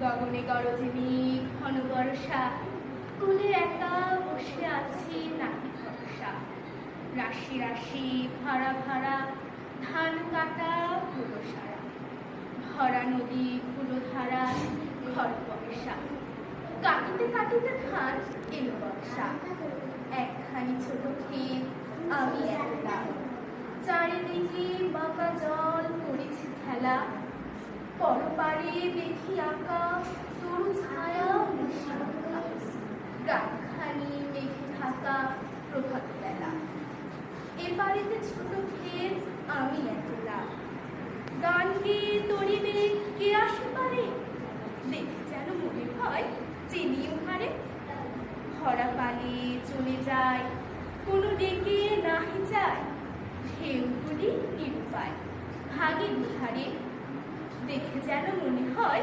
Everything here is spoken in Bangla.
গগনে গরজে ঘন বর্ষা, কুলে একা বসে আছি নাকি ভরসা। রাশি রাশি ভাড়া ভাড়া ধান কাটা হলো সারা। ভরা নদী কুলো ধারা ঘর বর্ষা। কাটিতে কাটিতে ধান এলো বর্ষা। একখানি ছোট ক্ষেত আমি একলা, চারিদিকে বাঁকা জল করেছি খেলা। পরপারে দেখি আঁকা তরু ছায়া গানখানি মেঘে ঢাকা প্রভাত বেলা। এপারেতে ছোট ক্ষেত আমি একলা, গান গেয়ে তরিবে কে আসে পারে। দেখে যেন মনে হয় চিনিও হারে। ভরা পালে চলে যায় কোনো ডেকে নাহি যায়। ঢেউগুলি নিরুপায় ভাগে দুধারে। দেখে যেন মনে হয়